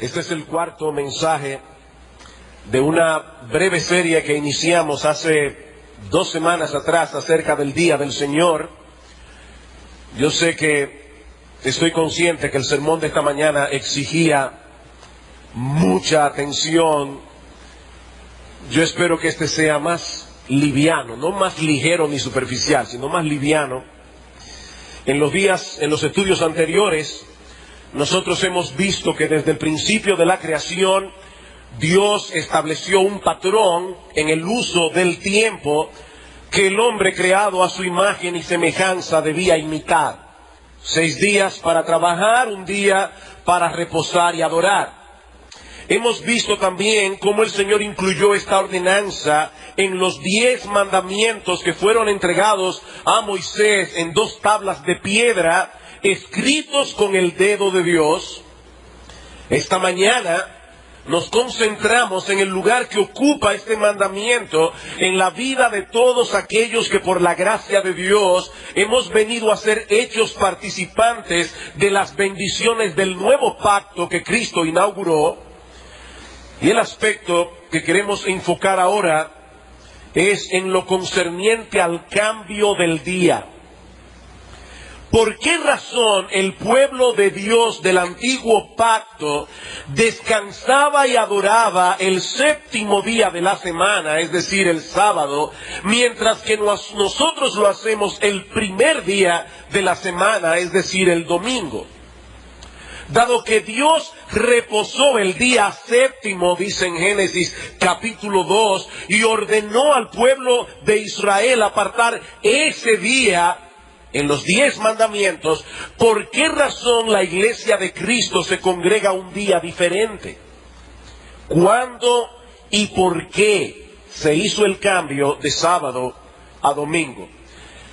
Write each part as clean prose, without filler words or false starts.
Este es el cuarto mensaje de una breve serie que iniciamos hace 2 semanas atrás acerca del Día del Señor. Yo sé que estoy consciente que el sermón de esta mañana exigía mucha atención. Yo espero que este sea más liviano, no más ligero ni superficial, sino más liviano. En los estudios anteriores, nosotros hemos visto que desde el principio de la creación, Dios estableció un patrón en el uso del tiempo que el hombre creado a su imagen y semejanza debía imitar. 6 días para trabajar, 1 día para reposar y adorar. Hemos visto también cómo el Señor incluyó esta ordenanza en los 10 mandamientos que fueron entregados a Moisés en 2 tablas de piedra, escritos con el dedo de Dios. Esta mañana nos concentramos en el lugar que ocupa este mandamiento en la vida de todos aquellos que por la gracia de Dios hemos venido a ser hechos participantes de las bendiciones del nuevo pacto que Cristo inauguró. Y el aspecto que queremos enfocar ahora es en lo concerniente al cambio del día. ¿Por qué razón el pueblo de Dios del antiguo pacto descansaba y adoraba el 7º día de la semana, es decir, el sábado, mientras que nosotros lo hacemos el primer día de la semana, es decir, el domingo? Dado que Dios reposó el día 7º, dice en Génesis capítulo 2, y ordenó al pueblo de Israel apartar ese día en los 10 mandamientos, ¿por qué razón la iglesia de Cristo se congrega un día diferente? ¿Cuándo y por qué se hizo el cambio de sábado a domingo?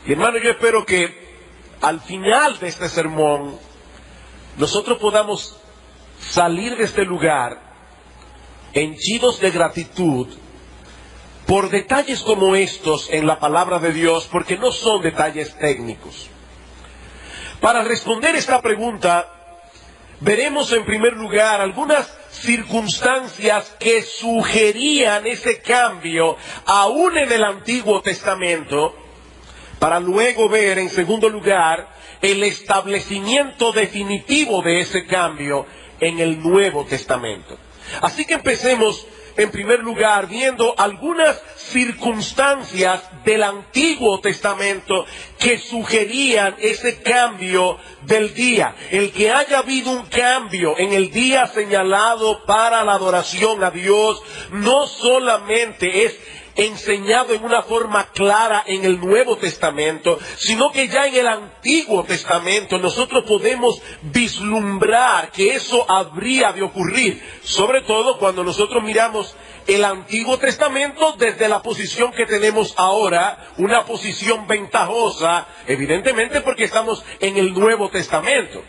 Y hermano, yo espero que al final de este sermón nosotros podamos salir de este lugar henchidos de gratitud por detalles como estos en la palabra de Dios, porque no son detalles técnicos. Para responder esta pregunta, veremos en primer lugar algunas circunstancias que sugerían ese cambio aún en el Antiguo Testamento, para luego ver en segundo lugar el establecimiento definitivo de ese cambio en el Nuevo Testamento. Así que empecemos en primer lugar viendo algunas circunstancias del Antiguo Testamento que sugerían ese cambio del día. El que haya habido un cambio en el día señalado para la adoración a Dios no solamente es enseñado en una forma clara en el Nuevo Testamento, sino que ya en el Antiguo Testamento nosotros podemos vislumbrar que eso habría de ocurrir, sobre todo cuando nosotros miramos el Antiguo Testamento desde la posición que tenemos ahora, una posición ventajosa, evidentemente porque estamos en el Nuevo Testamento.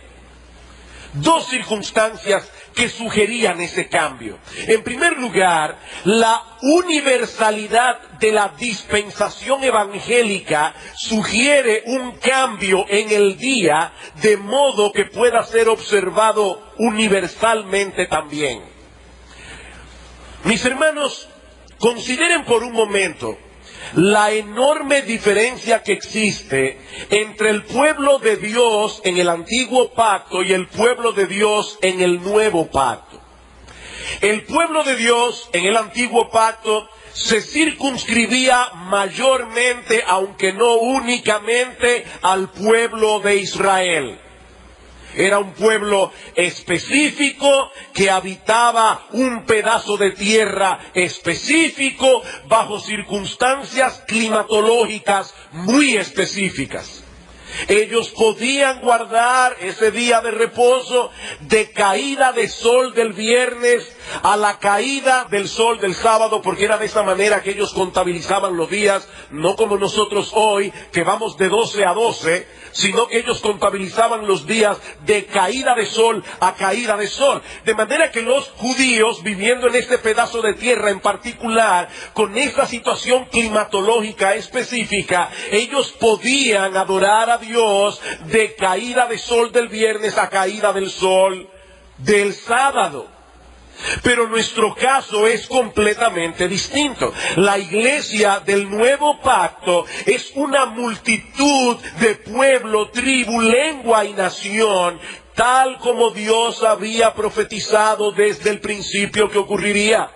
2 circunstancias que sugerían ese cambio. En primer lugar, la universalidad de la dispensación evangélica sugiere un cambio en el día, de modo que pueda ser observado universalmente también. Mis hermanos, consideren por un momento la enorme diferencia que existe entre el pueblo de Dios en el antiguo pacto y el pueblo de Dios en el nuevo pacto. El pueblo de Dios en el antiguo pacto se circunscribía mayormente, aunque no únicamente, al pueblo de Israel. Era un pueblo específico que habitaba un pedazo de tierra específico bajo circunstancias climatológicas muy específicas. Ellos podían guardar ese día de reposo de caída de sol del viernes a la caída del sol del sábado, porque era de esa manera que ellos contabilizaban los días, no como nosotros hoy, que vamos de 12 a 12, sino que ellos contabilizaban los días de caída de sol a caída de sol. De manera que los judíos, viviendo en este pedazo de tierra en particular, con esta situación climatológica específica, ellos podían adorar a Dios de caída de sol del viernes a caída del sol del sábado. Pero nuestro caso es completamente distinto. La iglesia del nuevo pacto es una multitud de pueblo, tribu, lengua y nación, tal como Dios había profetizado desde el principio que ocurriría.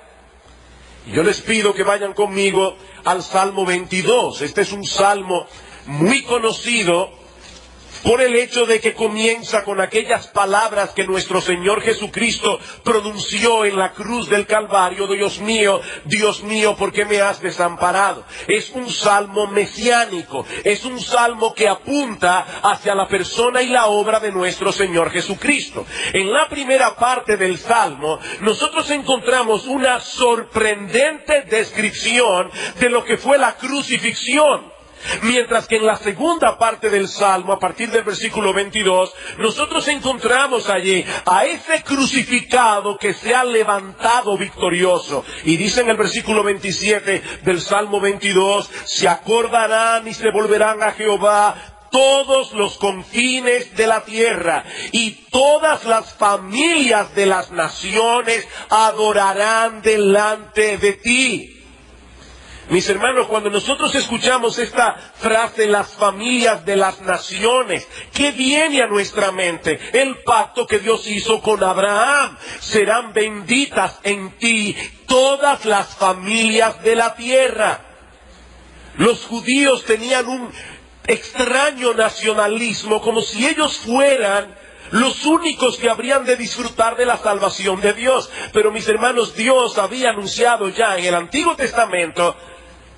Yo les pido que vayan conmigo al Salmo 22. Este es un salmo muy conocido por el hecho de que comienza con aquellas palabras que nuestro Señor Jesucristo pronunció en la cruz del Calvario: Dios mío, ¿por qué me has desamparado? Es un salmo mesiánico, es un salmo que apunta hacia la persona y la obra de nuestro Señor Jesucristo. En la primera parte del salmo, nosotros encontramos una sorprendente descripción de lo que fue la crucifixión. Mientras que en la segunda parte del Salmo, a partir del versículo 22, nosotros encontramos allí a ese crucificado que se ha levantado victorioso. Y dice en el versículo 27 del Salmo 22, se acordarán y se volverán a Jehová todos los confines de la tierra, y todas las familias de las naciones adorarán delante de ti. Mis hermanos, cuando nosotros escuchamos esta frase, las familias de las naciones, ¿qué viene a nuestra mente? El pacto que Dios hizo con Abraham. Serán benditas en ti todas las familias de la tierra. Los judíos tenían un extraño nacionalismo, como si ellos fueran los únicos que habrían de disfrutar de la salvación de Dios. Pero mis hermanos, Dios había anunciado ya en el Antiguo Testamento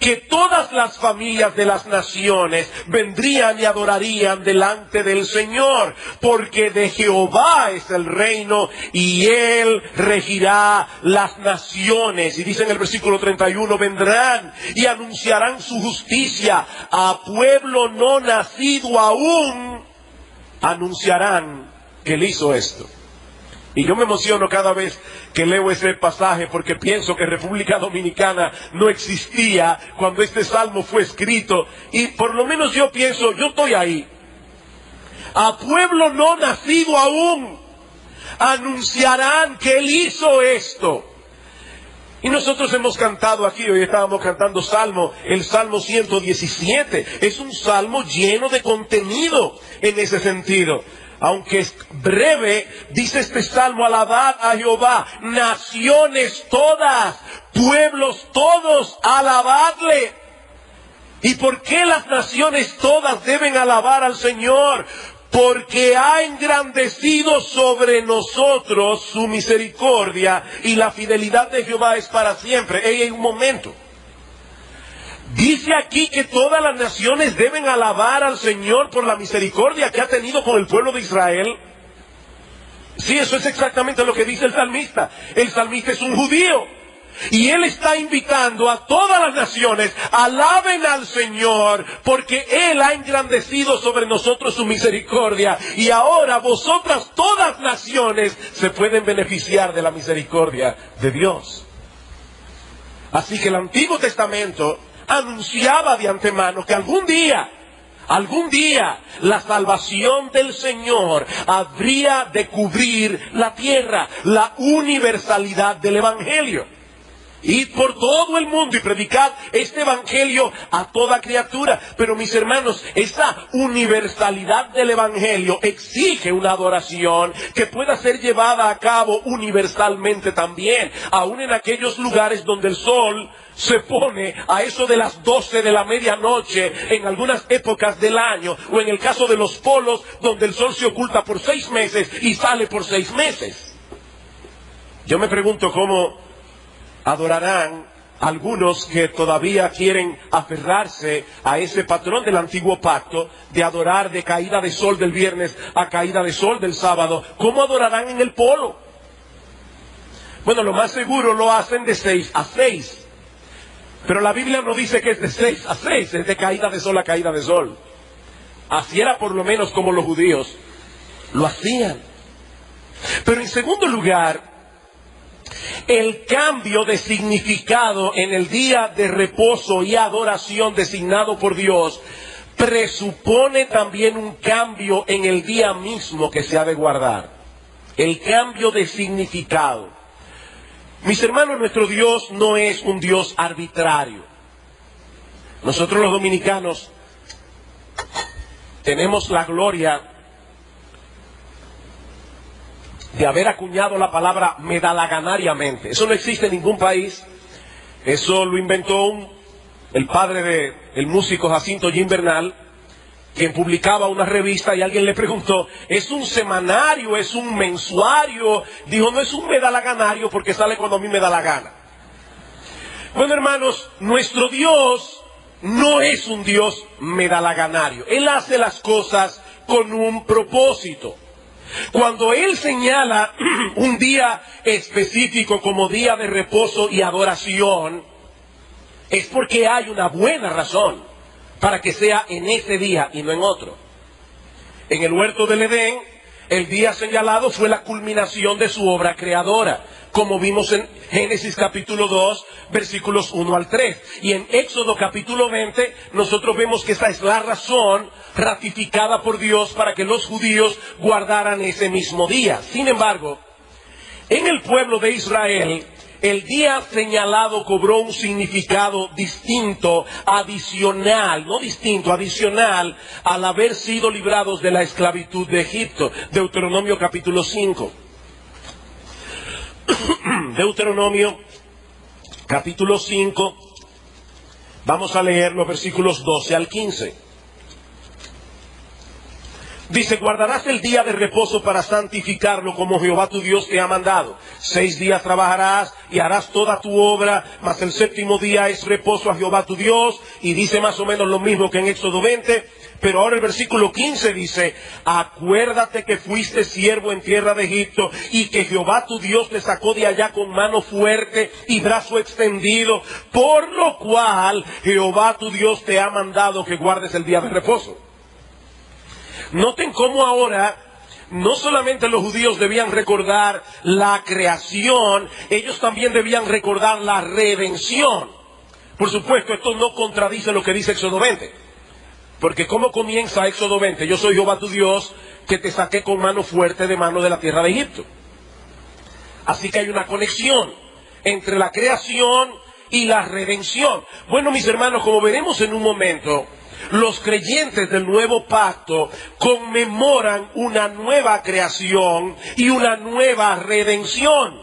que todas las familias de las naciones vendrían y adorarían delante del Señor, porque de Jehová es el reino y Él regirá las naciones. Y dice en el versículo 31, vendrán y anunciarán su justicia a pueblo no nacido aún, anunciarán que Él hizo esto. Y yo me emociono cada vez que leo ese pasaje, porque pienso que República Dominicana no existía cuando este salmo fue escrito. Y por lo menos yo pienso, yo estoy ahí. A pueblo no nacido aún, anunciarán que Él hizo esto. Y nosotros hemos cantado aquí, hoy estábamos cantando el Salmo 117. Es un salmo lleno de contenido en ese sentido. Aunque es breve, dice este salmo: alabad a Jehová, naciones todas, pueblos todos, alabadle. ¿Y por qué las naciones todas deben alabar al Señor? Porque ha engrandecido sobre nosotros su misericordia, y la fidelidad de Jehová es para siempre. Un momento. Dice aquí que todas las naciones deben alabar al Señor por la misericordia que ha tenido con el pueblo de Israel. Sí, eso es exactamente lo que dice el salmista. El salmista es un judío, y él está invitando a todas las naciones: alaben al Señor, porque Él ha engrandecido sobre nosotros su misericordia, y ahora vosotras, todas naciones, se pueden beneficiar de la misericordia de Dios. Así que el Antiguo Testamento anunciaba de antemano que algún día, la salvación del Señor habría de cubrir la tierra, la universalidad del Evangelio. Id por todo el mundo y predicad este evangelio a toda criatura. Pero mis hermanos, esa universalidad del evangelio exige una adoración que pueda ser llevada a cabo universalmente también, aun en aquellos lugares donde el sol se pone a eso de las 12 de la medianoche en algunas épocas del año, o en el caso de los polos, donde el sol se oculta por 6 meses y sale por 6 meses. Yo me pregunto cómo adorarán algunos que todavía quieren aferrarse a ese patrón del antiguo pacto de adorar de caída de sol del viernes a caída de sol del sábado. ¿Cómo adorarán en el polo? Bueno, lo más seguro lo hacen de 6 a 6. Pero la Biblia no dice que es de 6 a 6, es de caída de sol a caída de sol. Así era por lo menos como los judíos lo hacían. Pero en segundo lugar, el cambio de significado en el día de reposo y adoración designado por Dios presupone también un cambio en el día mismo que se ha de guardar. El cambio de significado. Mis hermanos, nuestro Dios no es un Dios arbitrario. Nosotros los dominicanos tenemos la gloria de haber acuñado la palabra medalaganariamente. Eso no existe en ningún país. Eso lo inventó el padre del músico Jacinto Jim Bernal, quien publicaba una revista, y alguien le preguntó, ¿es un semanario, es un mensuario? Dijo, no, es un medalaganario porque sale cuando a mí me da la gana. Bueno, hermanos, nuestro Dios no es un Dios medalaganario. Él hace las cosas con un propósito. Cuando Él señala un día específico como día de reposo y adoración, es porque hay una buena razón para que sea en ese día y no en otro. En el huerto del Edén, el día señalado fue la culminación de su obra creadora, como vimos en Génesis capítulo 2, versículos 1 al 3. Y en Éxodo capítulo 20, nosotros vemos que esa es la razón ratificada por Dios para que los judíos guardaran ese mismo día. Sin embargo, en el pueblo de Israel, el día señalado cobró un significado distinto, adicional, no distinto, adicional, al haber sido librados de la esclavitud de Egipto. Deuteronomio capítulo 5. Deuteronomio capítulo 5, vamos a leer los versículos 12 al 15. Dice, guardarás el día de reposo para santificarlo como Jehová tu Dios te ha mandado. 6 días trabajarás y harás toda tu obra, mas el séptimo día es reposo a Jehová tu Dios. Y dice más o menos lo mismo que en Éxodo 20, pero ahora el versículo 15 dice, acuérdate que fuiste siervo en tierra de Egipto y que Jehová tu Dios te sacó de allá con mano fuerte y brazo extendido, por lo cual Jehová tu Dios te ha mandado que guardes el día de reposo. Noten cómo ahora no solamente los judíos debían recordar la creación, ellos también debían recordar la redención. Por supuesto, esto no contradice lo que dice Éxodo 20. Porque ¿cómo comienza Éxodo 20? Yo soy Jehová tu Dios que te saqué con mano fuerte de mano de la tierra de Egipto. Así que hay una conexión entre la creación y la redención. Bueno, mis hermanos, como veremos en un momento, los creyentes del nuevo pacto conmemoran una nueva creación y una nueva redención,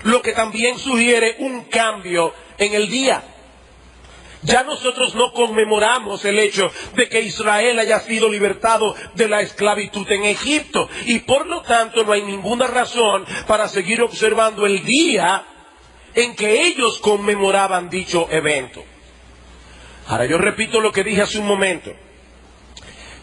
lo que también sugiere un cambio en el día. Ya nosotros no conmemoramos el hecho de que Israel haya sido libertado de la esclavitud en Egipto, y por lo tanto no hay ninguna razón para seguir observando el día en que ellos conmemoraban dicho evento. Ahora yo repito lo que dije hace un momento.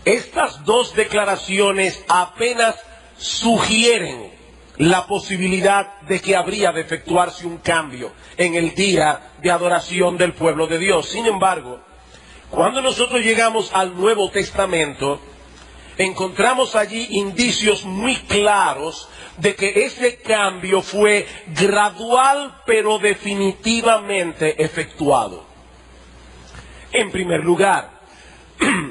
Estas dos declaraciones apenas sugieren la posibilidad de que habría de efectuarse un cambio en el día de adoración del pueblo de Dios. Sin embargo, cuando nosotros llegamos al Nuevo Testamento, encontramos allí indicios muy claros de que ese cambio fue gradual pero definitivamente efectuado. En primer lugar,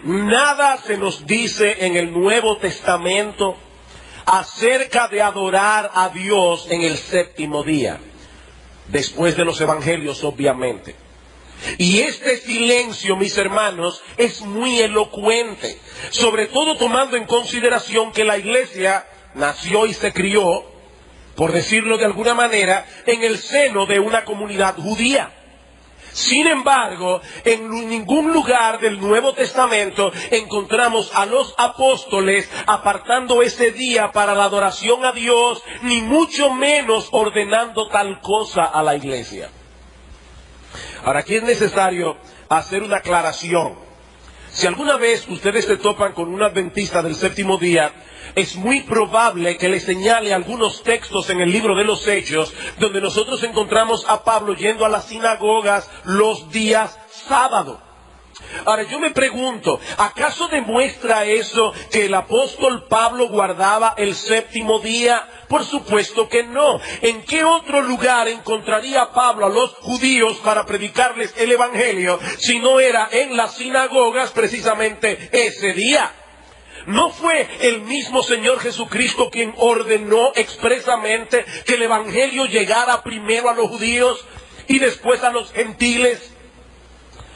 nada se nos dice en el Nuevo Testamento acerca de adorar a Dios en el séptimo día, después de los evangelios, obviamente. Y este silencio, mis hermanos, es muy elocuente, sobre todo tomando en consideración que la iglesia nació y se crió, por decirlo de alguna manera, en el seno de una comunidad judía. Sin embargo, en ningún lugar del Nuevo Testamento encontramos a los apóstoles apartando ese día para la adoración a Dios, ni mucho menos ordenando tal cosa a la iglesia. Ahora, aquí es necesario hacer una aclaración. Si alguna vez ustedes se topan con un adventista del séptimo día, es muy probable que le señale algunos textos en el libro de los Hechos, donde nosotros encontramos a Pablo yendo a las sinagogas los días sábado. Ahora yo me pregunto, ¿acaso demuestra eso que el apóstol Pablo guardaba el séptimo día? Por supuesto que no. ¿En qué otro lugar encontraría Pablo a los judíos para predicarles el evangelio si no era en las sinagogas precisamente ese día? ¿No fue el mismo Señor Jesucristo quien ordenó expresamente que el Evangelio llegara primero a los judíos y después a los gentiles?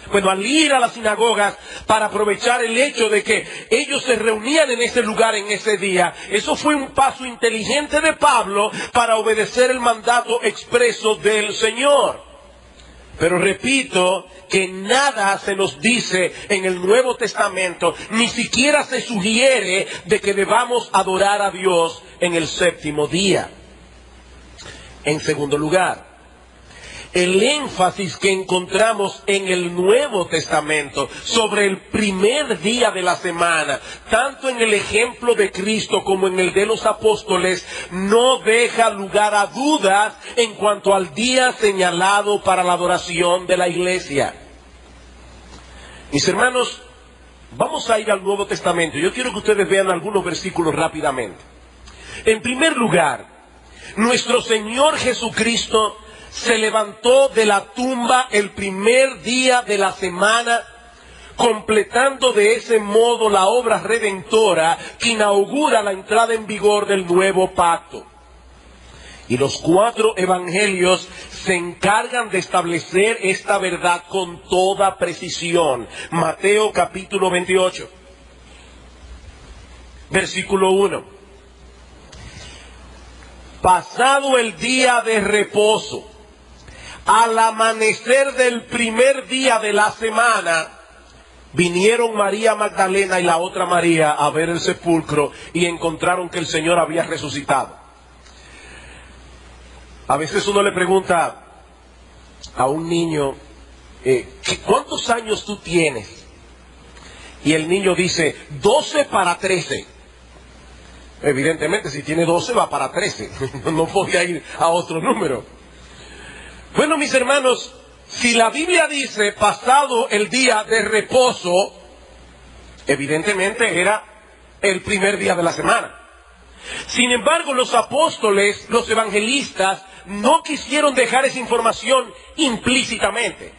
Bueno, al ir a las sinagogas para aprovechar el hecho de que ellos se reunían en ese lugar en ese día, eso fue un paso inteligente de Pablo para obedecer el mandato expreso del Señor. Pero repito que nada se nos dice en el Nuevo Testamento, ni siquiera se sugiere de que debamos adorar a Dios en el séptimo día. En segundo lugar, el énfasis que encontramos en el Nuevo Testamento sobre el primer día de la semana, tanto en el ejemplo de Cristo como en el de los apóstoles, no deja lugar a dudas en cuanto al día señalado para la adoración de la iglesia. Mis hermanos, vamos a ir al Nuevo Testamento. Yo quiero que ustedes vean algunos versículos rápidamente. En primer lugar, nuestro Señor Jesucristo se levantó de la tumba el primer día de la semana, completando de ese modo la obra redentora que inaugura la entrada en vigor del nuevo pacto. Y los 4 evangelios se encargan de establecer esta verdad con toda precisión. Mateo capítulo 28, versículo 1. Pasado el día de reposo, al amanecer del primer día de la semana, vinieron María Magdalena y la otra María a ver el sepulcro y encontraron que el Señor había resucitado. A veces uno le pregunta a un niño, ¿cuántos años tú tienes? Y el niño dice, 12 para 13. Evidentemente, si tiene 12 va para 13. No podía ir a otro número. Bueno, mis hermanos, si la Biblia dice pasado el día de reposo, evidentemente era el primer día de la semana. Sin embargo, los apóstoles, los evangelistas, no quisieron dejar esa información implícitamente.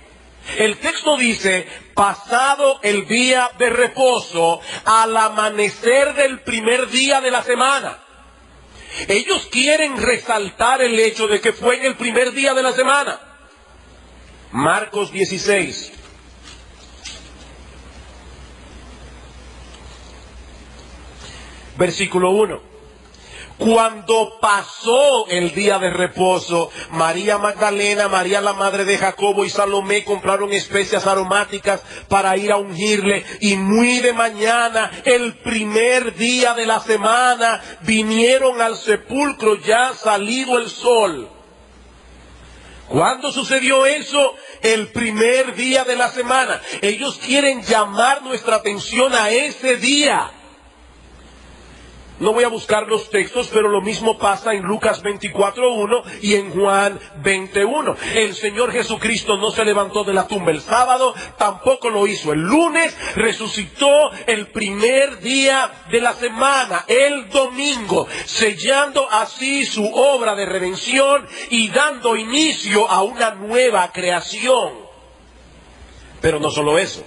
El texto dice, pasado el día de reposo, al amanecer del primer día de la semana. Ellos quieren resaltar el hecho de que fue en el primer día de la semana. Marcos 16. Versículo 1. Cuando pasó el día de reposo, María Magdalena, María la madre de Jacobo y Salomé compraron especias aromáticas para ir a ungirle. Y muy de mañana, el primer día de la semana, vinieron al sepulcro ya salido el sol. ¿Cuándo sucedió eso? El primer día de la semana. Ellos quieren llamar nuestra atención a ese día. No voy a buscar los textos, pero lo mismo pasa en Lucas 24:1 y en Juan 20:1. El Señor Jesucristo no se levantó de la tumba el sábado, tampoco lo hizo el lunes, resucitó el primer día de la semana, el domingo, sellando así su obra de redención y dando inicio a una nueva creación. Pero no solo eso.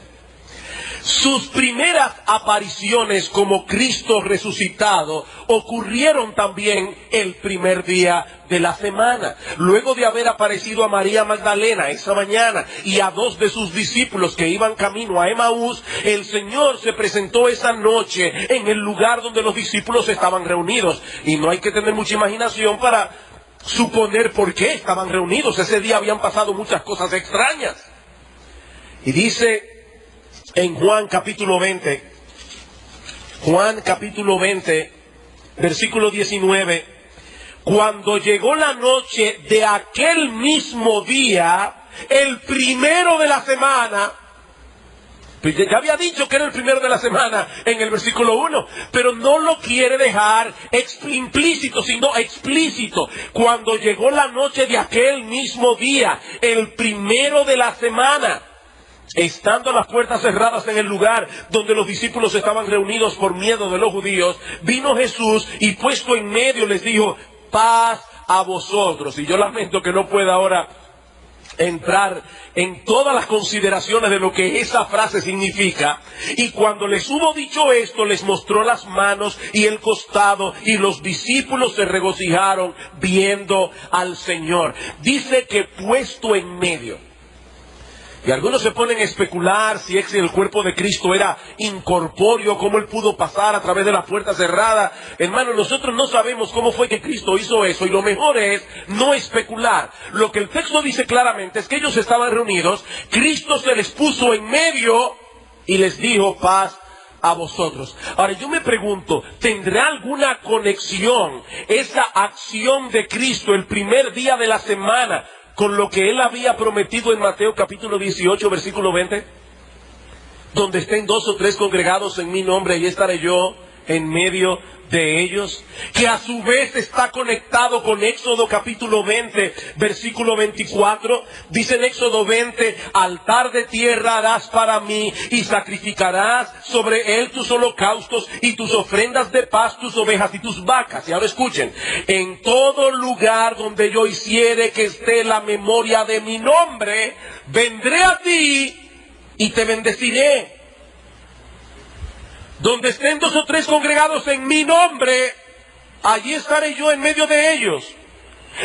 Sus primeras apariciones como Cristo resucitado ocurrieron también el primer día de la semana. Luego de haber aparecido a María Magdalena esa mañana y a 2 de sus discípulos que iban camino a Emaús, el Señor se presentó esa noche en el lugar donde los discípulos estaban reunidos. Y no hay que tener mucha imaginación para suponer por qué estaban reunidos. Ese día habían pasado muchas cosas extrañas. Y dice en Juan capítulo 20, versículo 19, cuando llegó la noche de aquel mismo día, el primero de la semana, pues ya había dicho que era el primero de la semana en el versículo 1, pero no lo quiere dejar implícito, sino explícito. Cuando llegó la noche de aquel mismo día, el primero de la semana, estando las puertas cerradas en el lugar donde los discípulos estaban reunidos por miedo de los judíos, vino Jesús y puesto en medio les dijo, paz a vosotros. Y yo lamento que no pueda ahora entrar en todas las consideraciones de lo que esa frase significa. Y cuando les hubo dicho esto, les mostró las manos y el costado, y los discípulos se regocijaron viendo al Señor. Dice que puesto en medio. Y algunos se ponen a especular si el cuerpo de Cristo era incorpóreo, cómo Él pudo pasar a través de la puerta cerrada. Hermano, nosotros no sabemos cómo fue que Cristo hizo eso, y lo mejor es no especular. Lo que el texto dice claramente es que ellos estaban reunidos, Cristo se les puso en medio y les dijo: paz a vosotros. Ahora yo me pregunto, ¿tendrá alguna conexión esa acción de Cristo el primer día de la semana con lo que Él había prometido en Mateo capítulo 18, versículo 20? Donde estén 2 o 3 congregados en mi nombre, allí estaré yo en medio de ellos. Que a su vez está conectado con Éxodo capítulo 20, versículo 24. Dice en Éxodo 20: altar de tierra harás para mí, y sacrificarás sobre él tus holocaustos y tus ofrendas de paz, tus ovejas y tus vacas. Y ahora escuchen: en todo lugar donde yo hiciere que esté la memoria de mi nombre, vendré a ti y te bendeciré. Donde estén 2 o 3 congregados en mi nombre, allí estaré yo en medio de ellos.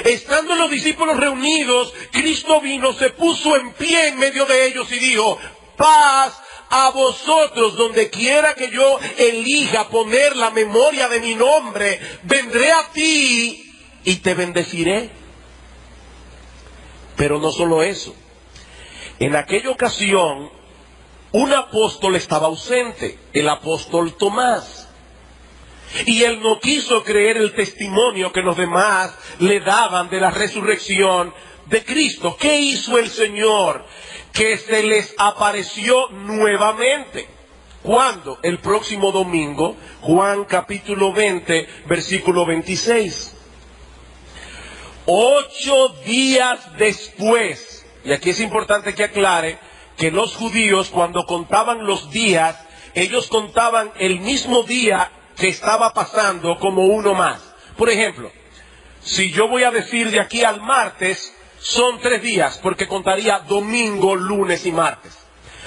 Estando los discípulos reunidos, Cristo vino, se puso en pie en medio de ellos y dijo: paz a vosotros. Donde quiera que yo elija poner la memoria de mi nombre, vendré a ti y te bendeciré. Pero no solo eso. En aquella ocasión, un apóstol estaba ausente, el apóstol Tomás. Y él no quiso creer el testimonio que los demás le daban de la resurrección de Cristo. ¿Qué hizo el Señor? Que se les apareció nuevamente. ¿Cuándo? El próximo domingo, Juan capítulo 20, versículo 26. 8 días después, y aquí es importante que aclare que los judíos, cuando contaban los días, ellos contaban el mismo día que estaba pasando como uno más. Por ejemplo, si yo voy a decir de aquí al martes, son 3 días, porque contaría domingo, lunes y martes.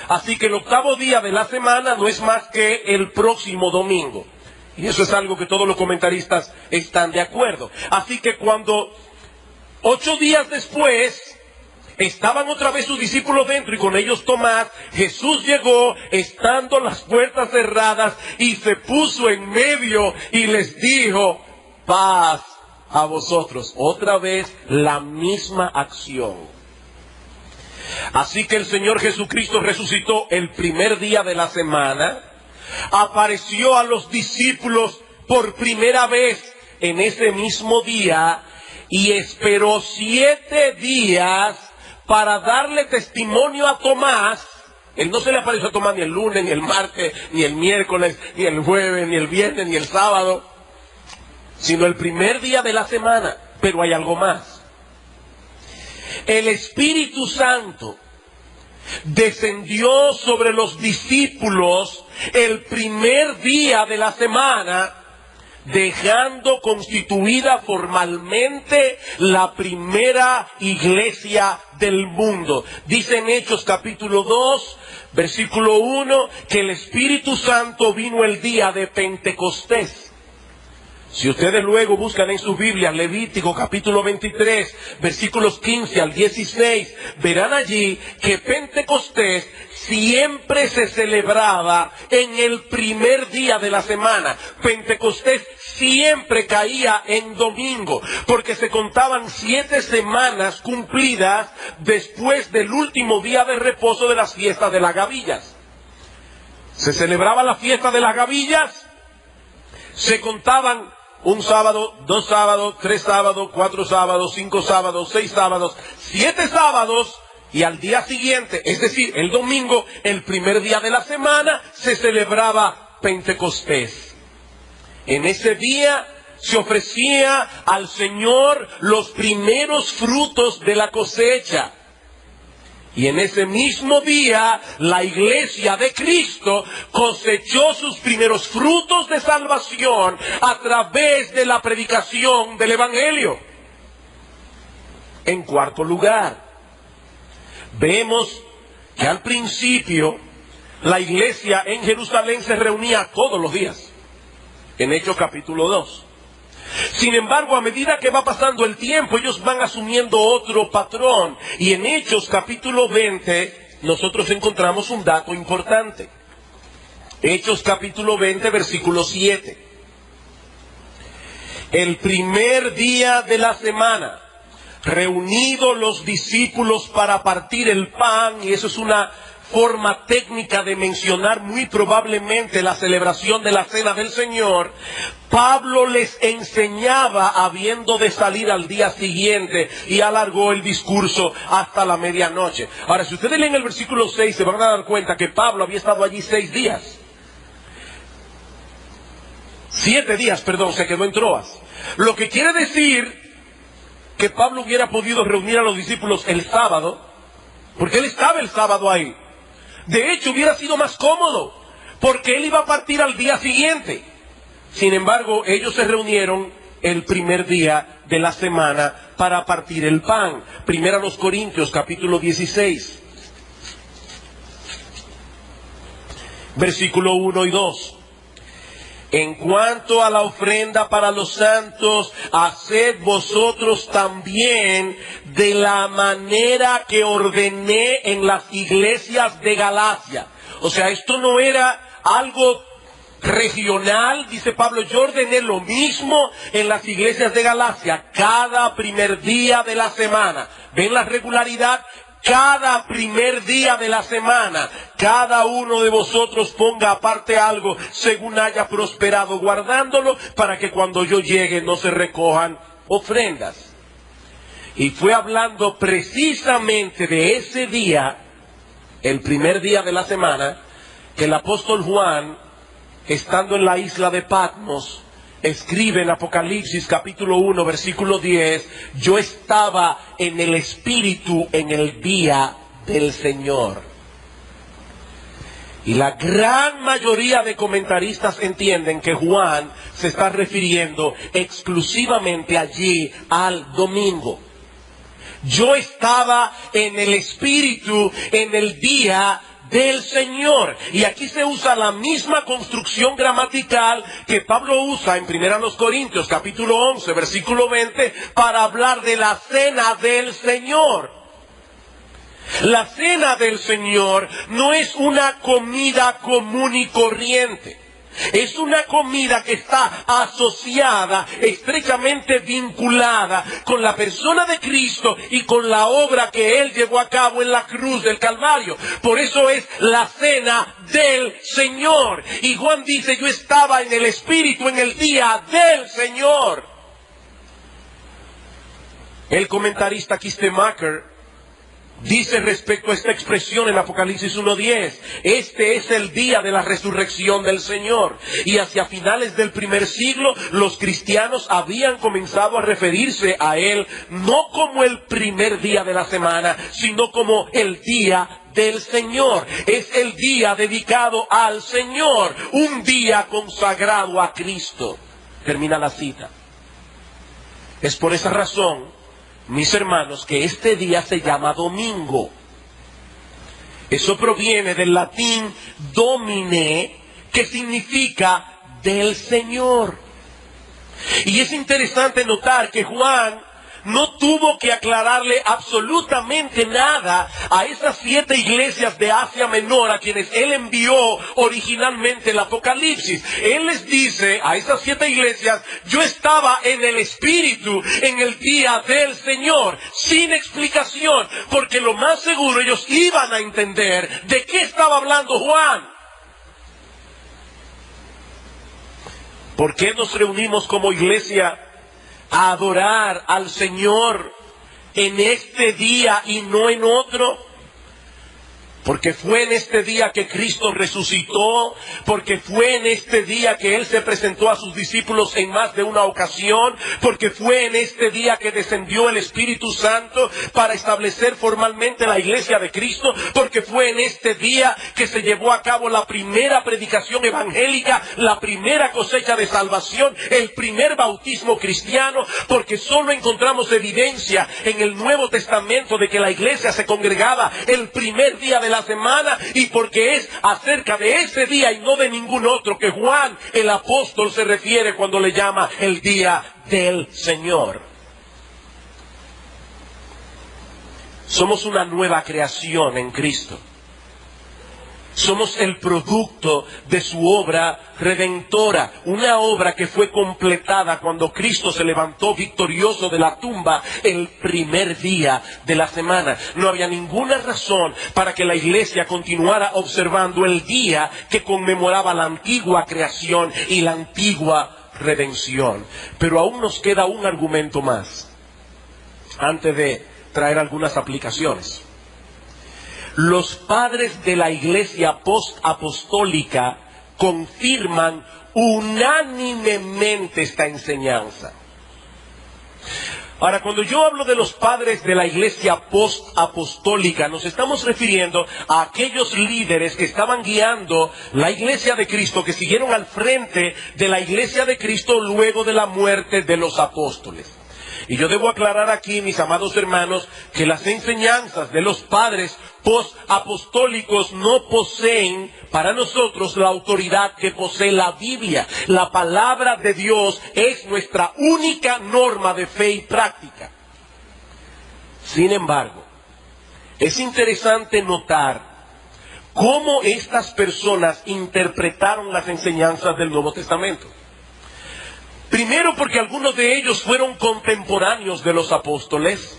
Así que el 8º día de la semana no es más que el próximo domingo. Y eso es algo que todos los comentaristas están de acuerdo. Así que cuando 8 días después estaban otra vez sus discípulos dentro, y con ellos Tomás, Jesús llegó estando las puertas cerradas y se puso en medio y les dijo: paz a vosotros. Otra vez la misma acción. Así que el Señor Jesucristo resucitó el primer día de la semana, apareció a los discípulos por primera vez en ese mismo día y esperó 7 días para darle testimonio a Tomás. Él no se le apareció a Tomás ni el lunes, ni el martes, ni el miércoles, ni el jueves, ni el viernes, ni el sábado, sino el primer día de la semana. Pero hay algo más. El Espíritu Santo descendió sobre los discípulos el primer día de la semana, dejando constituida formalmente la primera iglesia del mundo. Dice en Hechos capítulo 2, versículo 1, que el Espíritu Santo vino el día de Pentecostés. Si ustedes luego buscan en sus Biblias Levítico capítulo 23, versículos 15 al 16, verán allí que Pentecostés siempre se celebraba en el primer día de la semana. Pentecostés siempre caía en domingo, porque se contaban 7 semanas cumplidas después del último día de reposo de las fiestas de las gavillas. Se celebraba la fiesta de las gavillas, se contaban 1 sábado, 2 sábados, 3 sábados, 4 sábados, 5 sábados, 6 sábados, 7 sábados, y al día siguiente, es decir, el domingo, el primer día de la semana, se celebraba Pentecostés. En ese día se ofrecía al Señor los primeros frutos de la cosecha. Y en ese mismo día, la iglesia de Cristo cosechó sus primeros frutos de salvación a través de la predicación del Evangelio. En cuarto lugar, vemos que al principio la iglesia en Jerusalén se reunía todos los días, en Hechos capítulo 2. Sin embargo, a medida que va pasando el tiempo, ellos van asumiendo otro patrón. Y en Hechos capítulo 20, nosotros encontramos un dato importante. Hechos capítulo 20, versículo 7. El primer día de la semana, reunidos los discípulos para partir el pan, y eso es una forma técnica de mencionar muy probablemente la celebración de la Cena del Señor, Pablo les enseñaba habiendo de salir al día siguiente y alargó el discurso hasta la medianoche. Ahora, si ustedes leen el versículo 6, se van a dar cuenta que Pablo había estado allí 7 días, se quedó en Troas. Lo que quiere decir que Pablo hubiera podido reunir a los discípulos el sábado, porque él estaba el sábado ahí. De hecho, hubiera sido más cómodo, porque él iba a partir al día siguiente. Sin embargo, ellos se reunieron el primer día de la semana para partir el pan. Primera a los Corintios, capítulo 16, versículo 1 y 2. En cuanto a la ofrenda para los santos, haced vosotros también de la manera que ordené en las iglesias de Galacia. O sea, esto no era algo regional, dice Pablo, yo ordené lo mismo en las iglesias de Galacia, cada primer día de la semana. ¿Ven la regularidad? Cada primer día de la semana, cada uno de vosotros ponga aparte algo según haya prosperado, guardándolo para que cuando yo llegue no se recojan ofrendas. Y fue hablando precisamente de ese día, el primer día de la semana, que el apóstol Juan, estando en la isla de Patmos, escribe en Apocalipsis capítulo 1 versículo 10, yo estaba en el Espíritu en el día del Señor. Y la gran mayoría de comentaristas entienden que Juan se está refiriendo exclusivamente allí al domingo. Yo estaba en el Espíritu en el día del Señor. Y aquí se usa la misma construcción gramatical que Pablo usa en 1 Corintios capítulo 11 versículo 20 para hablar de la cena del Señor. La cena del Señor no es una comida común y corriente. Es una comida que está asociada, estrechamente vinculada con la persona de Cristo y con la obra que Él llevó a cabo en la cruz del Calvario. Por eso es la cena del Señor. Y Juan dice, yo estaba en el Espíritu en el día del Señor. El comentarista Kistemaker dice respecto a esta expresión en Apocalipsis 1:10, este es el día de la resurrección del Señor. Y hacia finales del primer siglo, los cristianos habían comenzado a referirse a Él no como el primer día de la semana, sino como el día del Señor. Es el día dedicado al Señor, un día consagrado a Cristo. Termina la cita. Es por esa razón, mis hermanos, que este día se llama domingo. Eso proviene del latín domine, que significa del Señor. Y es interesante notar que Juan no tuvo que aclararle absolutamente nada a esas 7 iglesias de Asia Menor a quienes él envió originalmente el Apocalipsis. Él les dice a esas 7 iglesias, yo estaba en el Espíritu en el día del Señor, sin explicación, porque lo más seguro ellos iban a entender de qué estaba hablando Juan. ¿Por qué nos reunimos como iglesia a adorar al Señor en este día y no en otro? Porque fue en este día que Cristo resucitó, porque fue en este día que Él se presentó a sus discípulos en más de una ocasión, porque fue en este día que descendió el Espíritu Santo para establecer formalmente la iglesia de Cristo, porque fue en este día que se llevó a cabo la primera predicación evangélica, la primera cosecha de salvación, el primer bautismo cristiano, porque solo encontramos evidencia en el Nuevo Testamento de que la iglesia se congregaba el primer día de la semana, y porque es acerca de ese día y no de ningún otro que Juan el apóstol se refiere cuando le llama el día del Señor. Somos una nueva creación en Cristo. Somos el producto de su obra redentora, una obra que fue completada cuando Cristo se levantó victorioso de la tumba el primer día de la semana. No había ninguna razón para que la iglesia continuara observando el día que conmemoraba la antigua creación y la antigua redención. Pero aún nos queda un argumento más, antes de traer algunas aplicaciones. Los padres de la iglesia post-apostólica confirman unánimemente esta enseñanza. Ahora, cuando yo hablo de los padres de la iglesia post-apostólica, nos estamos refiriendo a aquellos líderes que estaban guiando la iglesia de Cristo, que siguieron al frente de la iglesia de Cristo luego de la muerte de los apóstoles. Y yo debo aclarar aquí, mis amados hermanos, que las enseñanzas de los padres post-apostólicos no poseen para nosotros la autoridad que posee la Biblia. La palabra de Dios es nuestra única norma de fe y práctica. Sin embargo, es interesante notar cómo estas personas interpretaron las enseñanzas del Nuevo Testamento. Primero, porque algunos de ellos fueron contemporáneos de los apóstoles,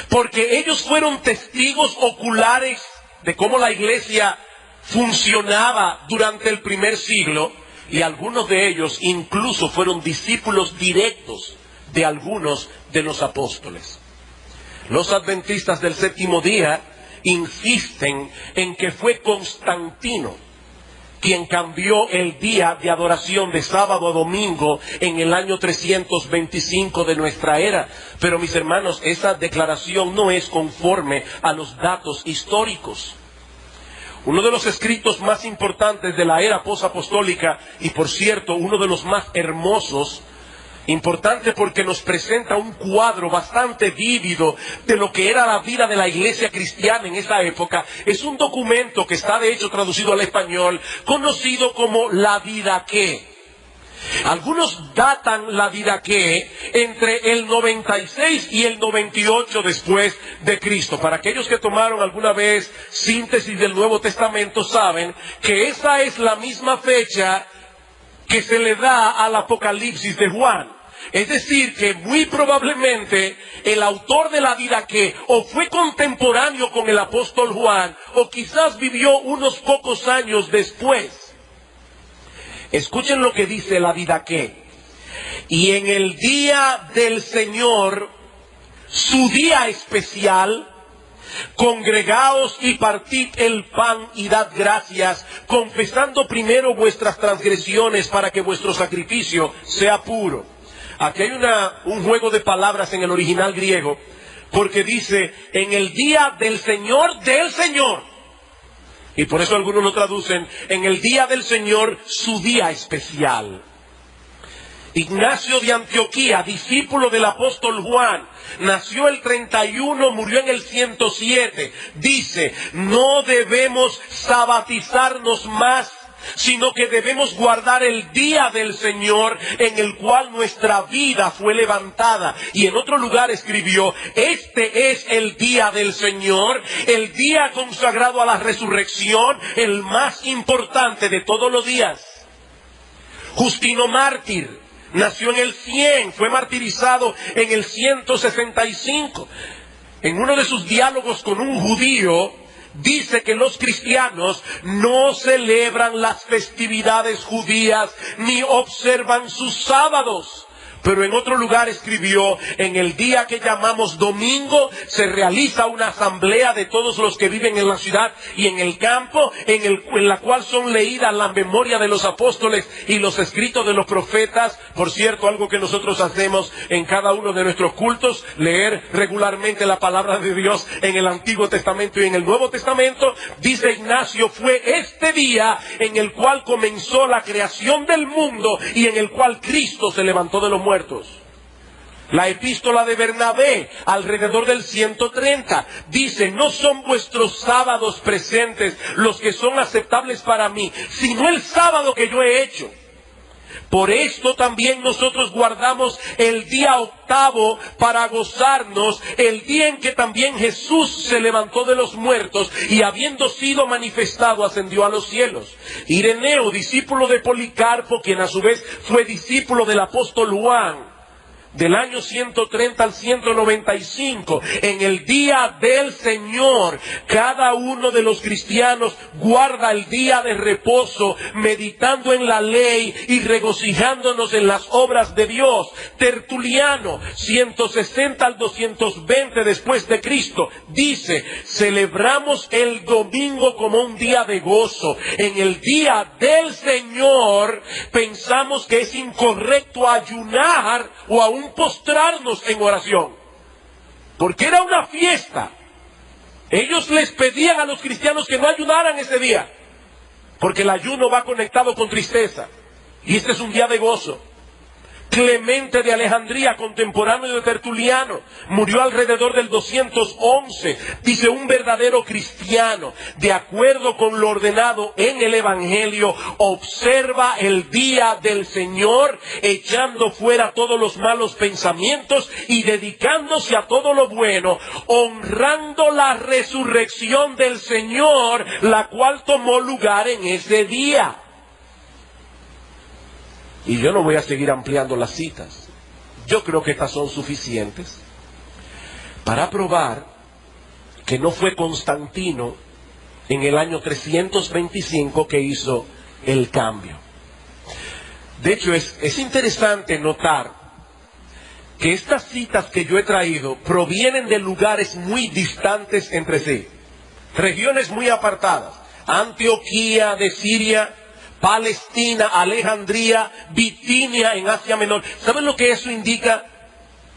porque ellos fueron testigos oculares de cómo la iglesia funcionaba durante el primer siglo, y algunos de ellos incluso fueron discípulos directos de algunos de los apóstoles. Los adventistas del séptimo día insisten en que fue Constantino quien cambió el día de adoración de sábado a domingo en el año 325 de nuestra era. Pero mis hermanos, esa declaración no es conforme a los datos históricos. Uno de los escritos más importantes de la era posapostólica, y por cierto, uno de los más hermosos, importante porque nos presenta un cuadro bastante vívido de lo que era la vida de la iglesia cristiana en esa época, es un documento que está de hecho traducido al español, conocido como la Didaqué. Algunos datan la Didaqué entre el 96 y el 98 después de Cristo. Para aquellos que tomaron alguna vez síntesis del Nuevo Testamento saben que esa es la misma fecha que se le da al Apocalipsis de Juan. Es decir, que muy probablemente el autor de la Didaqué o fue contemporáneo con el apóstol Juan, o quizás vivió unos pocos años después. Escuchen lo que dice la Didaqué. Y en el día del Señor, su día especial, congregaos y partid el pan y dad gracias, confesando primero vuestras transgresiones para que vuestro sacrificio sea puro. Aquí hay un juego de palabras en el original griego, porque dice, en el día del Señor, y por eso algunos lo traducen, en el día del Señor, su día especial. Ignacio de Antioquía, discípulo del apóstol Juan, nació el 31, murió en el 107, dice, no debemos sabatizarnos más, sino que debemos guardar el día del Señor en el cual nuestra vida fue levantada. Y en otro lugar escribió, este es el día del Señor, el día consagrado a la resurrección, el más importante de todos los días. Justino mártir, nació en el 100, fue martirizado en el 165. En uno de sus diálogos con un judío, dice que los cristianos no celebran las festividades judías ni observan sus sábados, Pero en otro lugar escribió: en el día que llamamos domingo se realiza una asamblea de todos los que viven en la ciudad y en el campo, en la cual son leídas la memoria de los apóstoles y los escritos de los profetas. Por cierto, algo que nosotros hacemos en cada uno de nuestros cultos, leer regularmente la palabra de Dios en el Antiguo Testamento y en el Nuevo Testamento. Dice Ignacio: fue este día en el cual comenzó la creación del mundo y en el cual Cristo se levantó de los muertos. La epístola de Bernabé, alrededor del 130, dice: no son vuestros sábados presentes los que son aceptables para mí, sino el sábado que yo he hecho. Por esto también nosotros guardamos el día octavo para gozarnos, el día en que también Jesús se levantó de los muertos y, habiendo sido manifestado, ascendió a los cielos. Ireneo, discípulo de Policarpo, quien a su vez fue discípulo del apóstol Juan, del año 130 al 195, en el día del Señor, cada uno de los cristianos guarda el día de reposo, meditando en la ley y regocijándonos en las obras de Dios. Tertuliano, 160 al 220 después de Cristo, dice: celebramos el domingo como un día de gozo. En el día del Señor pensamos que es incorrecto ayunar o aún postrarnos en oración, porque era una fiesta. Ellos les pedían a los cristianos que no ayunaran ese día, porque el ayuno va conectado con tristeza, y este es un día de gozo. Clemente de Alejandría, contemporáneo de Tertuliano, murió alrededor del 211. Dice: un verdadero cristiano, de acuerdo con lo ordenado en el Evangelio, observa el día del Señor, echando fuera todos los malos pensamientos y dedicándose a todo lo bueno, honrando la resurrección del Señor, la cual tomó lugar en ese día. Y yo no voy a seguir ampliando las citas. Yo creo que estas son suficientes para probar que no fue Constantino en el año 325 que hizo el cambio. De hecho, es interesante notar que estas citas que yo he traído provienen de lugares muy distantes entre sí, regiones muy apartadas: Antioquía de Siria, Palestina, Alejandría, Bitinia en Asia Menor. ¿Saben lo que eso indica?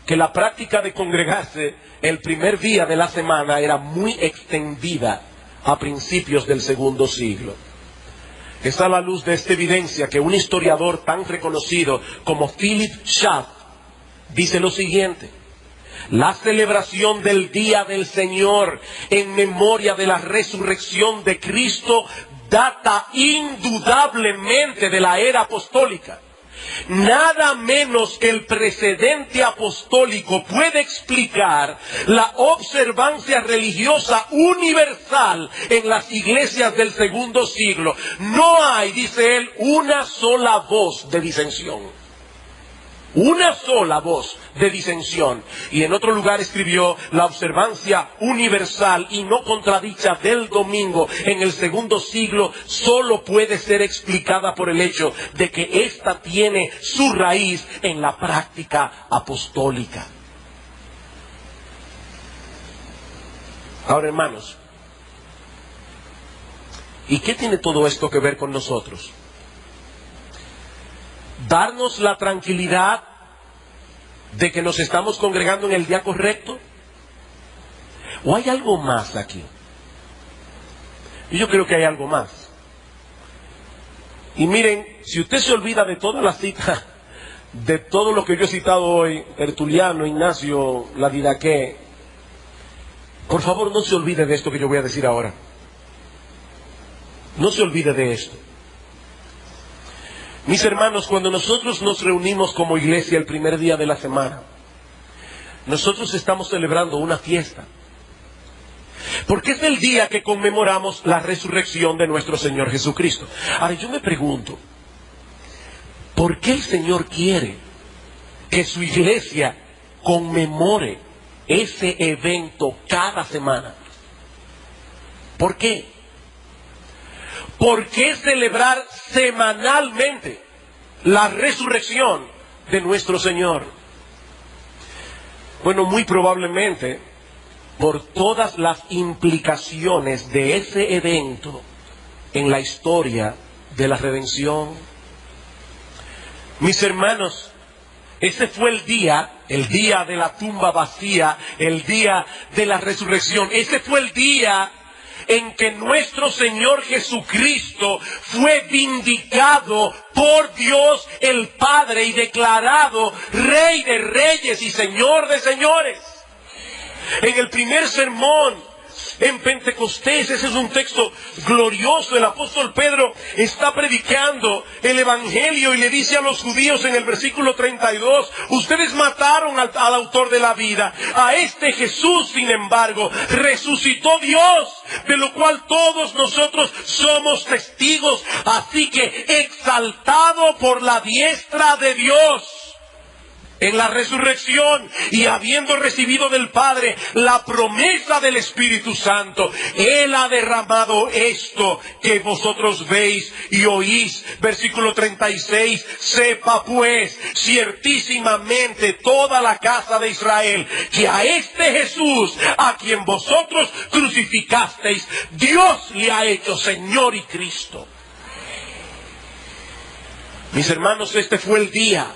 Que la práctica de congregarse el primer día de la semana era muy extendida a principios del segundo siglo. Es a la luz de esta evidencia que un historiador tan reconocido como Philip Schaff dice lo siguiente: la celebración del Día del Señor en memoria de la resurrección de Cristo data indudablemente de la era apostólica. Nada menos que el precedente apostólico puede explicar la observancia religiosa universal en las iglesias del segundo siglo. No hay, dice él, una sola voz de disensión. Una sola voz de disensión. Y en otro lugar escribió: la observancia universal y no contradicha del domingo en el segundo siglo solo puede ser explicada por el hecho de que ésta tiene su raíz en la práctica apostólica. Ahora, hermanos, ¿y qué tiene todo esto que ver con nosotros? Darnos la tranquilidad de que nos estamos congregando en el día correcto, ¿o hay algo más aquí? Y yo creo que hay algo más. Y miren, si usted se olvida de toda la cita, de todo lo que yo he citado hoy, Tertuliano, Ignacio, la Didaqué, por favor no se olvide de esto que yo voy a decir ahora. No se olvide de esto. Mis hermanos, cuando nosotros nos reunimos como iglesia el primer día de la semana, nosotros estamos celebrando una fiesta. Porque es el día que conmemoramos la resurrección de nuestro Señor Jesucristo. Ahora yo me pregunto, ¿por qué el Señor quiere que su iglesia conmemore ese evento cada semana? ¿Por qué? ¿Por qué celebrar semanalmente la resurrección de nuestro Señor? Bueno, muy probablemente por todas las implicaciones de ese evento en la historia de la redención. Mis hermanos, ese fue el día de la tumba vacía, el día de la resurrección. Ese fue el día en que nuestro Señor Jesucristo fue vindicado por Dios el Padre y declarado Rey de Reyes y Señor de Señores. En el primer sermón en Pentecostés, ese es un texto glorioso, el apóstol Pedro está predicando el evangelio y le dice a los judíos en el versículo 32, ustedes mataron al autor de la vida, a este Jesús sin embargo resucitó Dios, de lo cual todos nosotros somos testigos, así que exaltado por la diestra de Dios en la resurrección y habiendo recibido del Padre la promesa del Espíritu Santo, Él ha derramado esto que vosotros veis y oís. Versículo 36, sepa pues ciertísimamente toda la casa de Israel que a este Jesús, a quien vosotros crucificasteis, Dios le ha hecho Señor y Cristo. Mis hermanos, este fue el día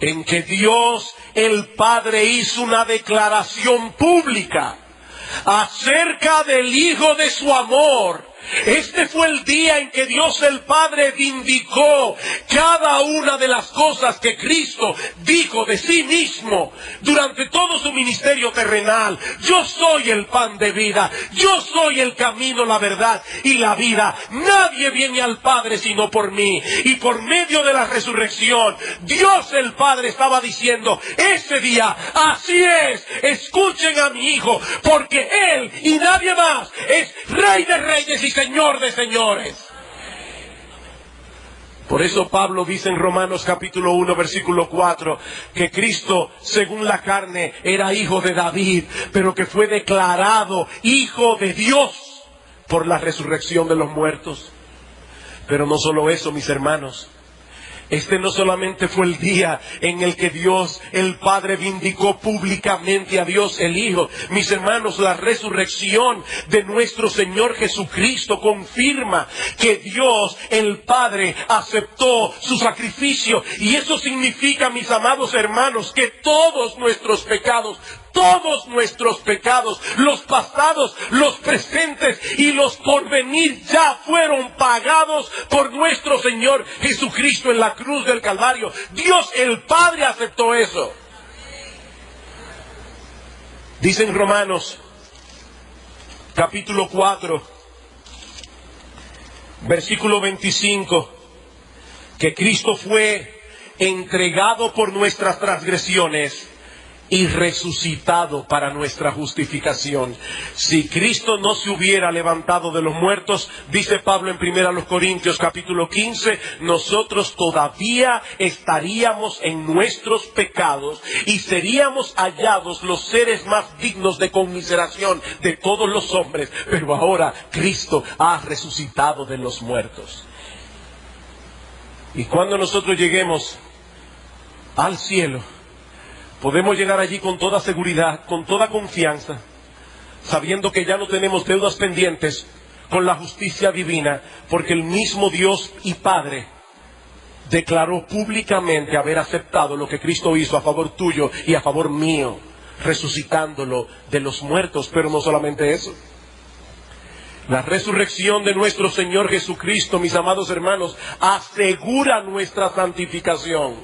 en que Dios el Padre hizo una declaración pública acerca del Hijo de su amor. Este fue el día en que Dios el Padre vindicó cada una de las cosas que Cristo dijo de sí mismo durante todo su ministerio terrenal. Yo soy el pan de vida, yo soy el camino, la verdad y la vida. Nadie viene al Padre sino por mí. Y por medio de la resurrección, Dios el Padre estaba diciendo, ese día, así es, escuchen a mi Hijo, porque Él y nadie más es Rey de Reyes y Señor de señores. Por eso Pablo dice en Romanos capítulo 1 versículo 4 que Cristo según la carne era hijo de David, pero que fue declarado hijo de Dios por la resurrección de los muertos. Pero no solo eso, mis hermanos. Este no solamente fue el día en el que Dios el Padre vindicó públicamente a Dios el Hijo. Mis hermanos, la resurrección de nuestro Señor Jesucristo confirma que Dios el Padre aceptó su sacrificio. Y eso significa, mis amados hermanos, que todos nuestros pecados, los pasados, los presentes y los por venir ya fueron pagados por nuestro Señor Jesucristo en la cruz del Calvario. Dios el Padre aceptó eso. Dice en Romanos capítulo 4 versículo 25 que Cristo fue entregado por nuestras transgresiones y resucitado para nuestra justificación. Si Cristo no se hubiera levantado de los muertos, dice Pablo en 1 Corintios capítulo 15, nosotros todavía estaríamos en nuestros pecados y seríamos hallados los seres más dignos de conmiseración de todos los hombres. Pero ahora Cristo ha resucitado de los muertos. Y cuando nosotros lleguemos al cielo, podemos llegar allí con toda seguridad, con toda confianza, sabiendo que ya no tenemos deudas pendientes con la justicia divina, porque el mismo Dios y Padre declaró públicamente haber aceptado lo que Cristo hizo a favor tuyo y a favor mío, resucitándolo de los muertos. Pero no solamente eso. La resurrección de nuestro Señor Jesucristo, mis amados hermanos, asegura nuestra santificación.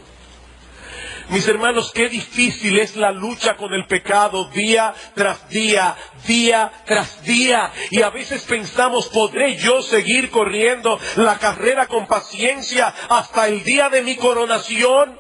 Mis hermanos, qué difícil es la lucha con el pecado día tras día, día tras día. Y a veces pensamos, ¿podré yo seguir corriendo la carrera con paciencia hasta el día de mi coronación?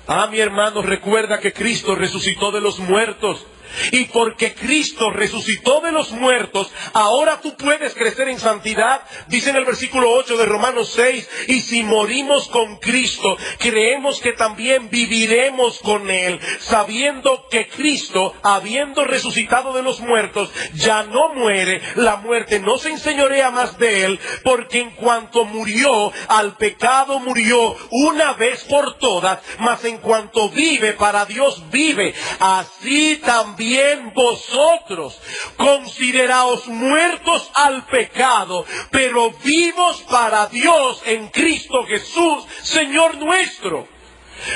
Ah, mi hermano, recuerda que Cristo resucitó de los muertos. Y porque Cristo resucitó de los muertos, ahora tú puedes crecer en santidad. Dice en el versículo 8 de Romanos 6, y si morimos con Cristo, creemos que también viviremos con Él, sabiendo que Cristo, habiendo resucitado de los muertos, ya no muere, la muerte no se enseñorea más de Él, porque en cuanto murió, al pecado murió una vez por todas, mas en cuanto vive, para Dios vive. Así también vosotros, consideraos muertos al pecado, pero vivos para Dios en Cristo Jesús, Señor nuestro.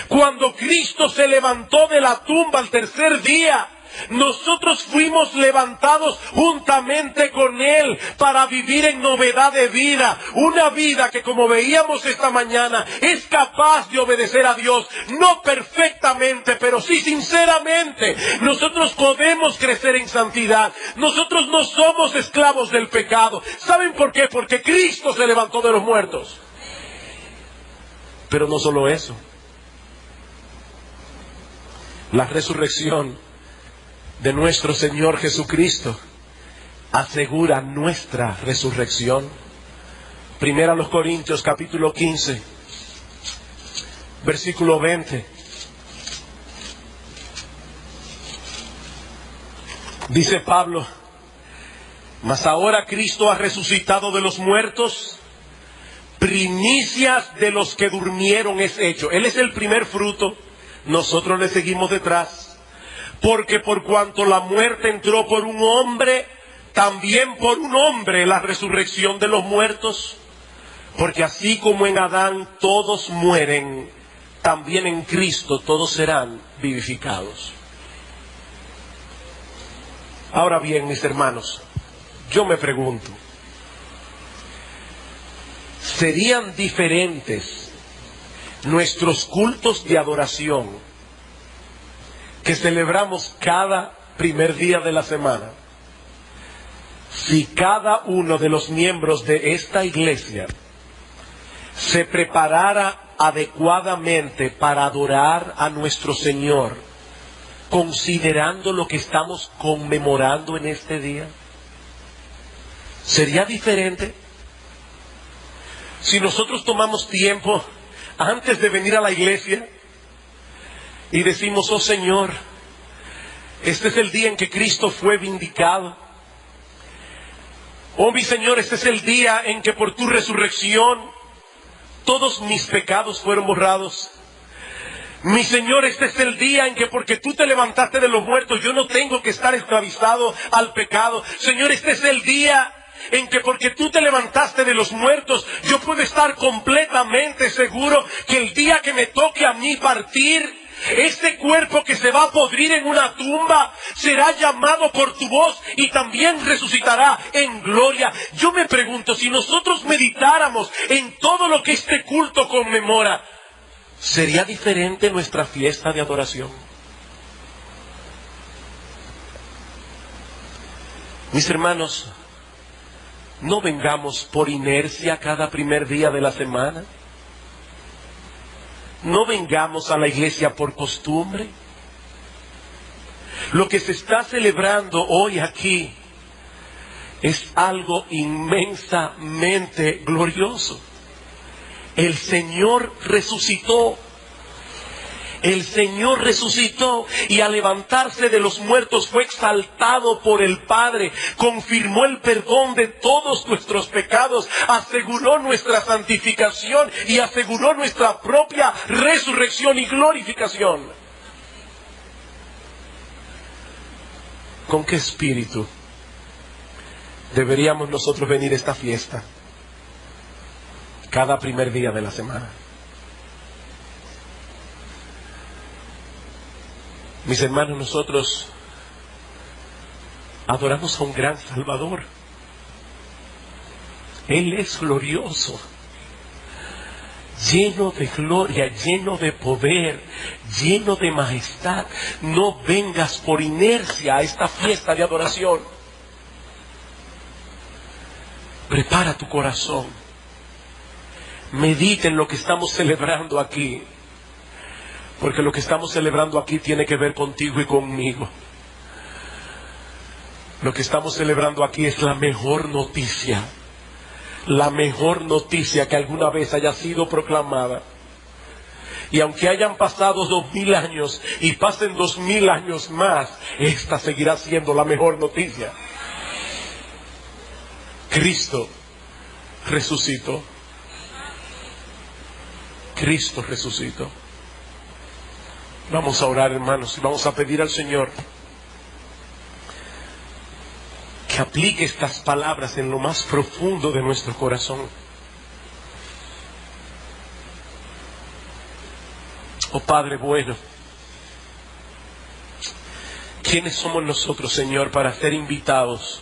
Cuando Cristo se levantó de la tumba al tercer día, nosotros fuimos levantados juntamente con Él para vivir en novedad de vida. Una vida que, como veíamos esta mañana, es capaz de obedecer a Dios. No perfectamente, pero sí sinceramente. Nosotros podemos crecer en santidad. Nosotros no somos esclavos del pecado. ¿Saben por qué? Porque Cristo se levantó de los muertos. Pero no solo eso. La resurrección de nuestro Señor Jesucristo asegura nuestra resurrección. Primera a los Corintios capítulo 15, versículo 20. Dice Pablo: mas ahora Cristo ha resucitado de los muertos, primicias de los que durmieron es hecho. Él es el primer fruto, nosotros le seguimos detrás. Porque por cuanto la muerte entró por un hombre, también por un hombre la resurrección de los muertos. Porque así como en Adán todos mueren, también en Cristo todos serán vivificados. Ahora bien, mis hermanos, yo me pregunto, ¿serían diferentes nuestros cultos de adoración que celebramos cada primer día de la semana si cada uno de los miembros de esta iglesia se preparara adecuadamente para adorar a nuestro Señor, considerando lo que estamos conmemorando en este día? ¿Sería diferente si nosotros tomamos tiempo antes de venir a la iglesia y decimos: oh Señor, este es el día en que Cristo fue vindicado? Oh mi Señor, este es el día en que por tu resurrección todos mis pecados fueron borrados. Mi Señor, este es el día en que porque tú te levantaste de los muertos, yo no tengo que estar esclavizado al pecado. Señor, este es el día en que porque tú te levantaste de los muertos, yo puedo estar completamente seguro que el día que me toque a mí partir, este cuerpo que se va a podrir en una tumba será llamado por tu voz y también resucitará en gloria. Yo me pregunto, si nosotros meditáramos en todo lo que este culto conmemora, ¿sería diferente nuestra fiesta de adoración? Mis hermanos, no vengamos por inercia cada primer día de la semana. No vengamos a la iglesia por costumbre. Lo que se está celebrando hoy aquí es algo inmensamente glorioso. El Señor resucitó. El Señor resucitó y al levantarse de los muertos fue exaltado por el Padre, confirmó el perdón de todos nuestros pecados, aseguró nuestra santificación y aseguró nuestra propia resurrección y glorificación. ¿Con qué espíritu deberíamos nosotros venir a esta fiesta cada primer día de la semana? Mis hermanos, nosotros adoramos a un gran Salvador. Él es glorioso, lleno de gloria, lleno de poder, lleno de majestad. No vengas por inercia a esta fiesta de adoración. Prepara tu corazón. Medita en lo que estamos celebrando aquí. Porque lo que estamos celebrando aquí tiene que ver contigo y conmigo. Lo que estamos celebrando aquí es la mejor noticia que alguna vez haya sido proclamada. Y aunque hayan pasado 2000 años y pasen 2000 años más, esta seguirá siendo la mejor noticia. Cristo resucitó. Cristo resucitó. Vamos a orar, hermanos, y vamos a pedir al Señor que aplique estas palabras en lo más profundo de nuestro corazón. Oh Padre bueno, ¿quiénes somos nosotros, Señor, para ser invitados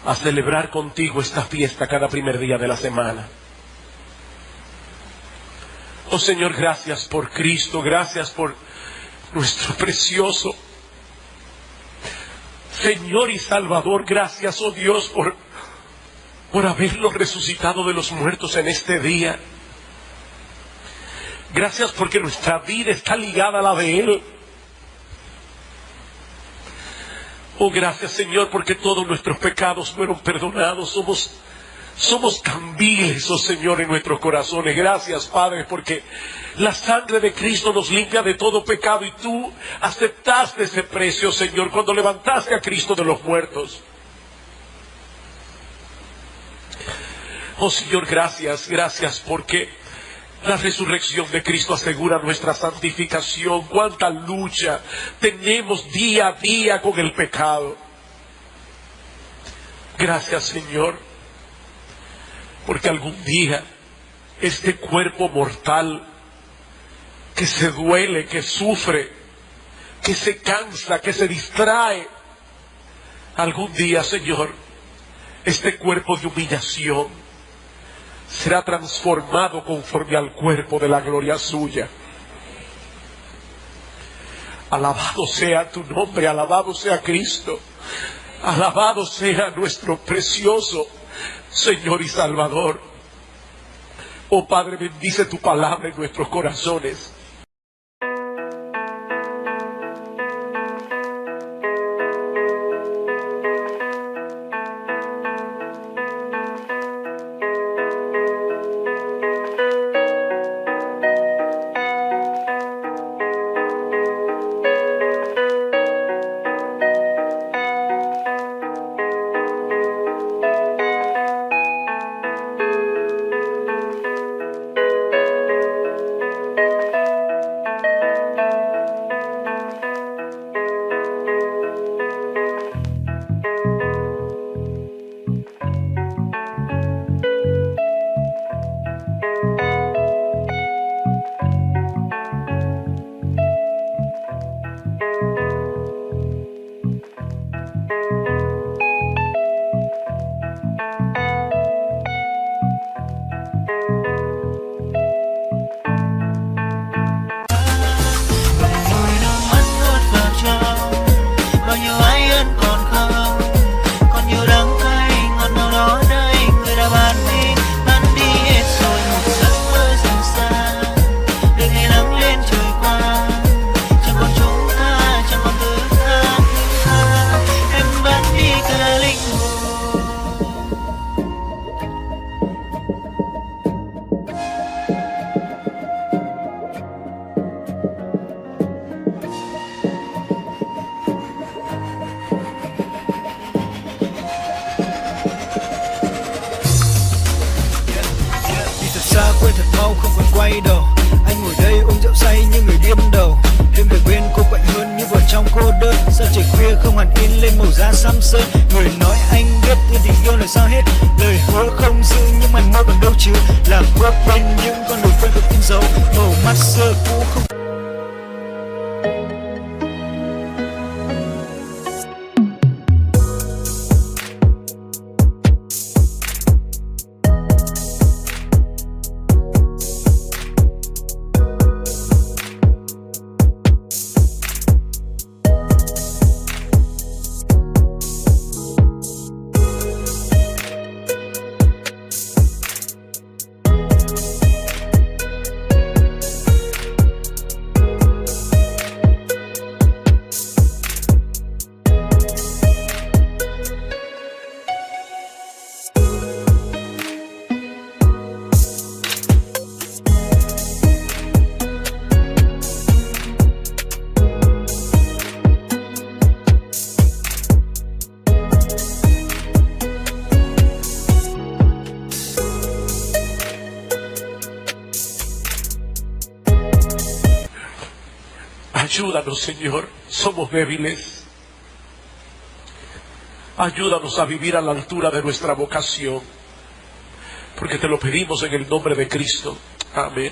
a celebrar contigo esta fiesta cada primer día de la semana? Oh Señor, gracias por Cristo, gracias por nuestro precioso Señor y Salvador. Gracias, oh Dios, por haberlo resucitado de los muertos en este día. Gracias porque nuestra vida está ligada a la de Él. Oh, gracias, Señor, porque todos nuestros pecados fueron perdonados. Somos tan viles, oh Señor, en nuestros corazones. Gracias, Padre, porque la sangre de Cristo nos limpia de todo pecado y tú aceptaste ese precio, Señor, cuando levantaste a Cristo de los muertos. Oh Señor, gracias porque la resurrección de Cristo asegura nuestra santificación. Cuánta lucha tenemos día a día con el pecado. Gracias, Señor, porque algún día este cuerpo mortal que se duele, que sufre, que se cansa, que se distrae, algún día, Señor, este cuerpo de humillación será transformado conforme al cuerpo de la gloria suya. Alabado sea tu nombre, alabado sea Cristo, alabado sea nuestro precioso Señor y Salvador. Oh Padre, bendice tu palabra en nuestros corazones. quên thật mau không còn quay đầu. Anh ngồi đây uống rượu say như người điên đầu. Đêm về bên cô quạnh hơn như vào trong cô đơn. Sao trời khuya không hẳn in lên màu da xăm sơn. Người nói anh biết yêu tình yêu là sao hết. Lời hứa không giữ nhưng mày mơ còn đâu chứ. Làm bước bên những con đường quen thuộc in dấu. Màu mắt xưa cũ không. Ayúdanos, Señor, somos débiles. Ayúdanos a vivir a la altura de nuestra vocación, porque te lo pedimos en el nombre de Cristo. Amén.